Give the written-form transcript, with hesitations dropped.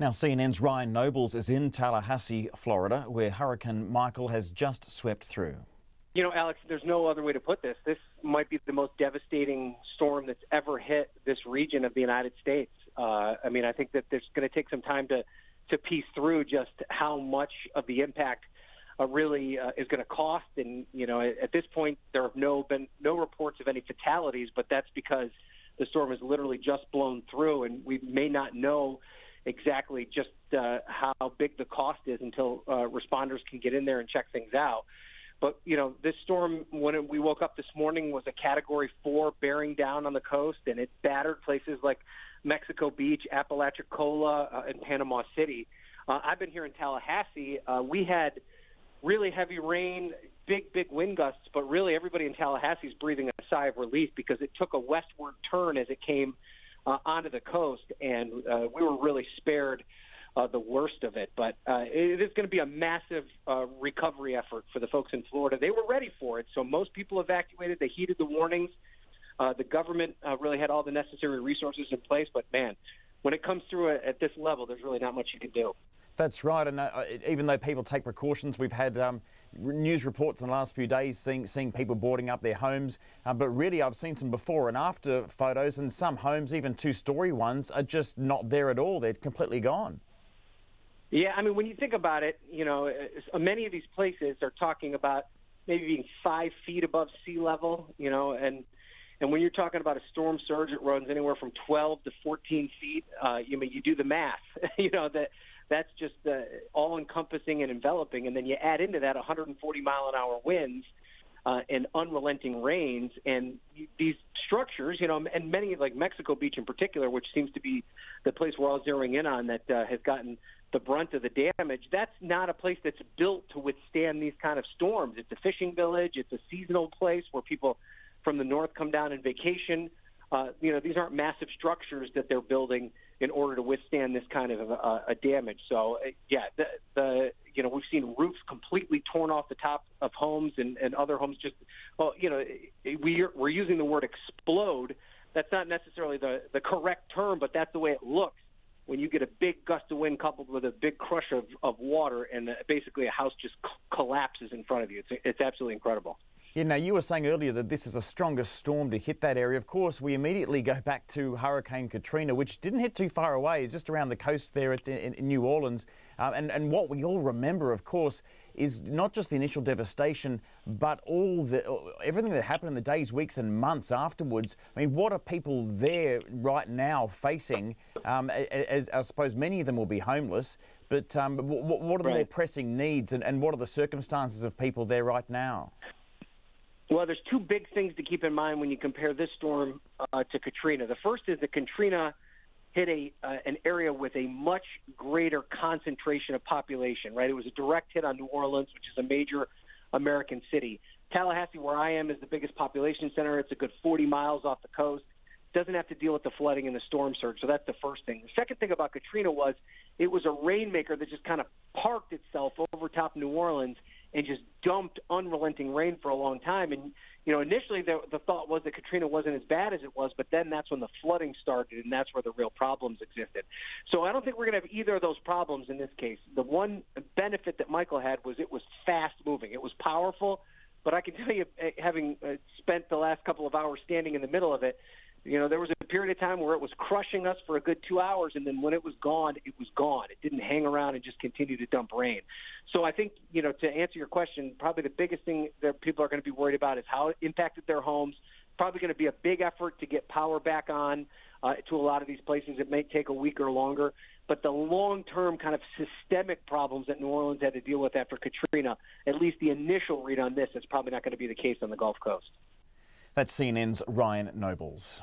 Now, CNN's Ryan Nobles is in Tallahassee, Florida, where Hurricane Michael has just swept through. You know, Alex, there's no other way to put this. This might be the most devastating storm that's ever hit this region of the United States. I think that there's going to take some time to piece through just how much of the impact really is going to cost. And, you know, at this point, there have been no reports of any fatalities, but that's because the storm has literally just blown through, and we may not know exactly just how big the cost is until responders can get in there and check things out. But, you know, this storm, when we woke up this morning, was a Category 4 bearing down on the coast, and it battered places like Mexico Beach, Apalachicola, and Panama City. I've been here in Tallahassee. We had really heavy rain, big wind gusts, but really everybody in Tallahassee is breathing a sigh of relief because it took a westward turn as it came onto the coast, and we were really spared the worst of it. But it is going to be a massive recovery effort for the folks in Florida. They were ready for it, so most people evacuated. They heeded the warnings. The government really had all the necessary resources in place, but, man, when it comes through at this level, there's really not much you can do. That's right, and even though people take precautions, we've had news reports in the last few days seeing people boarding up their homes, but really I've seen some before and after photos, and some homes, even two-story ones, are just not there at all. They're completely gone. Yeah, I mean, when you think about it, you know, many of these places are talking about maybe being 5 feet above sea level, you know, and when you're talking about a storm surge, it runs anywhere from 12 to 14 feet. You do the math, you know, that's just all-encompassing and enveloping. And then you add into that 140-mile-an-hour winds and unrelenting rains. And these structures, you know, and many, like Mexico Beach in particular, which seems to be the place we're all zeroing in on that has gotten the brunt of the damage, that's not a place that's built to withstand these kind of storms. It's a fishing village. It's a seasonal place where people from the north come down and vacation. You know, these aren't massive structures that they're building in order to withstand this kind of a damage. So, yeah, you know, we've seen roofs completely torn off the top of homes and other homes just, well, you know, we're using the word explode. That's not necessarily the correct term, but that's the way it looks when you get a big gust of wind coupled with a big crush of water, and basically a house just collapses in front of you. It's absolutely incredible. Yeah, now you were saying earlier that this is a stronger storm to hit that area. Of course, we immediately go back to Hurricane Katrina, which didn't hit too far away. It's just around the coast there in New Orleans. And what we all remember, of course, is not just the initial devastation, but everything that happened in the days, weeks and months afterwards. I mean, what are people there right now facing? As I suppose many of them will be homeless, but what are the more pressing needs, and what are the circumstances of people there right now? Well, there's two big things to keep in mind when you compare this storm to Katrina. The first is that Katrina hit an area with a much greater concentration of population, right? It was a direct hit on New Orleans, which is a major American city. Tallahassee, where I am, is the biggest population center. It's a good 40 miles off the coast. Doesn't have to deal with the flooding and the storm surge, so that's the first thing. The second thing about Katrina was it was a rainmaker that just kind of parked itself over top New Orleans and just dumped unrelenting rain for a long time. And, you know, initially the thought was that Katrina wasn't as bad as it was, but then that's when the flooding started, and that's where the real problems existed. So I don't think we're going to have either of those problems in this case. The one benefit that Michael had was it was fast-moving. It was powerful, but I can tell you, having spent the last couple of hours standing in the middle of it, you know, there was a period of time where it was crushing us for a good 2 hours, and then when it was gone, it was gone. It didn't hang around and just continue to dump rain. So I think, you know, to answer your question, probably the biggest thing that people are going to be worried about is how it impacted their homes. Probably going to be a big effort to get power back on to a lot of these places. It may take a week or longer. But the long-term kind of systemic problems that New Orleans had to deal with after Katrina, at least the initial read on this, is probably not going to be the case on the Gulf Coast. That's CNN's Ryan Nobles.